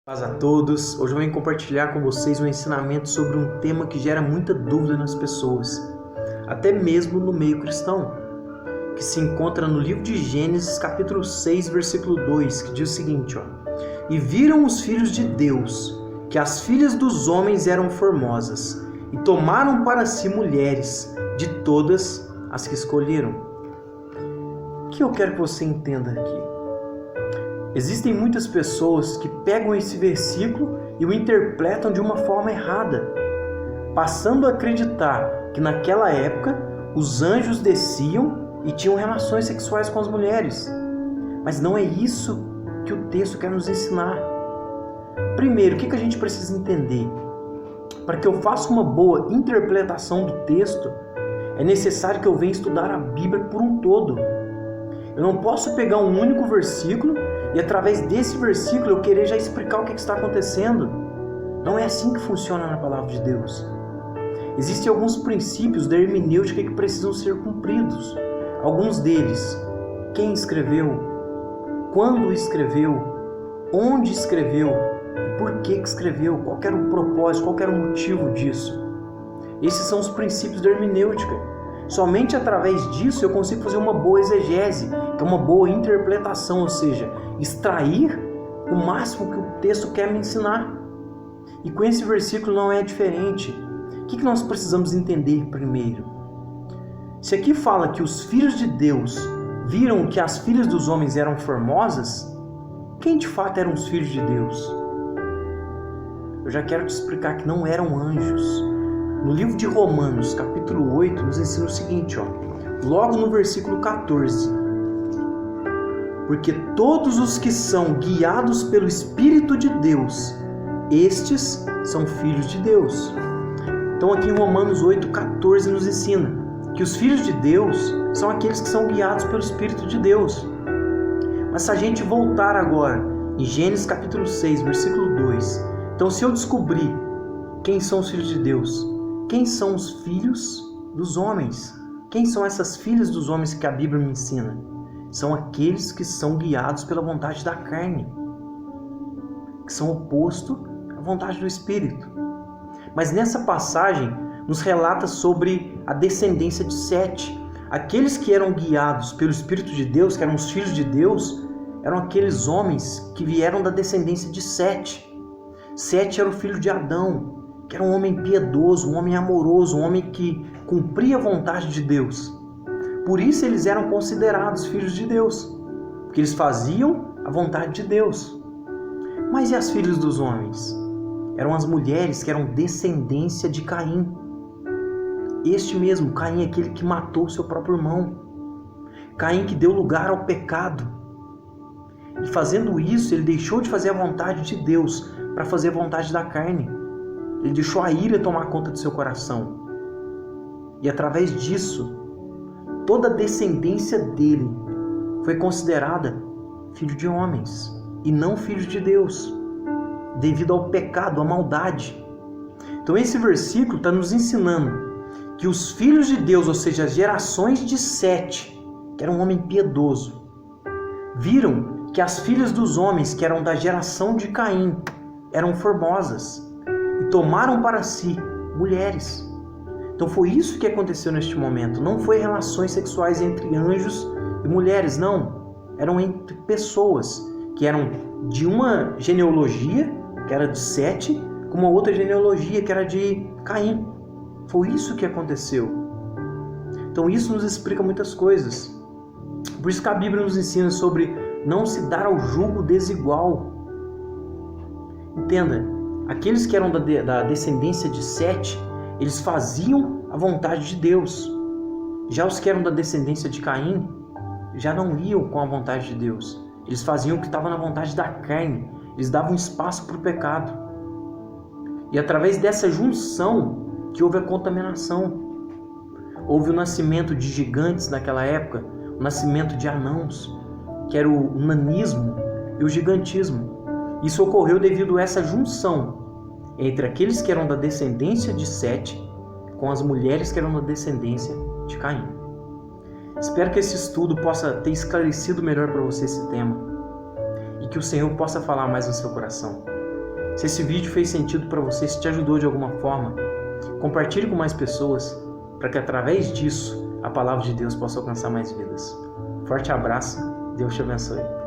Paz a todos! Hoje eu venho compartilhar com vocês um ensinamento sobre um tema que gera muita dúvida nas pessoas, até mesmo no meio cristão, que se encontra no livro de Gênesis, capítulo 6, versículo 2, que diz o seguinte: E viram os filhos de Deus, que as filhas dos homens eram formosas, e tomaram para si mulheres de todas as que escolheram. O que eu quero que você entenda aqui? Existem muitas pessoas que pegam esse versículo e o interpretam de uma forma errada, passando a acreditar que naquela época os anjos desciam e tinham relações sexuais com as mulheres. Mas não é isso que o texto quer nos ensinar. Primeiro, o que a gente precisa entender? Para que eu faça uma boa interpretação do texto, é necessário que eu venha estudar a Bíblia por um todo. Eu não posso pegar um único versículo e através desse versículo eu querer já explicar o que está acontecendo. Não é assim que funciona na palavra de Deus. Existem alguns princípios da hermenêutica que precisam ser cumpridos. Alguns deles: quem escreveu, quando escreveu, onde escreveu e por que escreveu, qual era o propósito, qual era o motivo disso. Esses são os princípios da hermenêutica. Somente através disso eu consigo fazer uma boa exegese, que é uma boa interpretação, ou seja, extrair o máximo que o texto quer me ensinar. E com esse versículo não é diferente. O que nós precisamos entender primeiro? Se aqui fala que os filhos de Deus viram que as filhas dos homens eram formosas, quem de fato eram os filhos de Deus? Eu já quero te explicar que não eram anjos. No livro de Romanos, capítulo 8, nos ensina o seguinte, logo no versículo 14. Porque todos os que são guiados pelo Espírito de Deus, estes são filhos de Deus. Então aqui em Romanos 8, 14 nos ensina que os filhos de Deus são aqueles que são guiados pelo Espírito de Deus. Mas se a gente voltar agora em Gênesis capítulo 6, versículo 2, então se eu descobrir quem são os filhos de Deus, quem são os filhos dos homens? Quem são essas filhas dos homens que a Bíblia me ensina? São aqueles que são guiados pela vontade da carne, que são oposto à vontade do Espírito. Mas nessa passagem nos relata sobre a descendência de Sete. Aqueles que eram guiados pelo Espírito de Deus, que eram os filhos de Deus, eram aqueles homens que vieram da descendência de Sete. Sete era o filho de Adão, que era um homem piedoso, um homem amoroso, um homem que cumpria a vontade de Deus. Por isso eles eram considerados filhos de Deus, porque eles faziam a vontade de Deus. Mas e as filhas dos homens? Eram as mulheres que eram descendência de Caim. Este mesmo, Caim, aquele que matou seu próprio irmão. Caim que deu lugar ao pecado. E fazendo isso, ele deixou de fazer a vontade de Deus para fazer a vontade da carne. Ele deixou a ira tomar conta do seu coração. E através disso, toda a descendência dele foi considerada filho de homens e não filho de Deus, devido ao pecado, à maldade. Então esse versículo está nos ensinando que os filhos de Deus, ou seja, as gerações de Sete, que era um homem piedoso, viram que as filhas dos homens, que eram da geração de Caim, eram formosas e tomaram para si mulheres. Então foi isso que aconteceu neste momento. Não foi relações sexuais entre anjos e mulheres, não. Eram entre pessoas que eram de uma genealogia, que era de Sete, com uma outra genealogia, que era de Caim. Foi isso que aconteceu. Então isso nos explica muitas coisas. Por isso que a Bíblia nos ensina sobre não se dar ao jugo desigual. Entenda, aqueles que eram da descendência de Sete, eles faziam a vontade de Deus. Já os que eram da descendência de Caim, já não iam com a vontade de Deus. Eles faziam o que estava na vontade da carne. Eles davam espaço para o pecado. E através dessa junção que houve a contaminação. Houve o nascimento de gigantes naquela época, o nascimento de anãos, que era o nanismo e o gigantismo. Isso ocorreu devido a essa junção entre aqueles que eram da descendência de Sete com as mulheres que eram da descendência de Caim. Espero que esse estudo possa ter esclarecido melhor para você esse tema e que o Senhor possa falar mais no seu coração. Se esse vídeo fez sentido para você, se te ajudou de alguma forma, compartilhe com mais pessoas para que através disso a palavra de Deus possa alcançar mais vidas. Forte abraço, Deus te abençoe.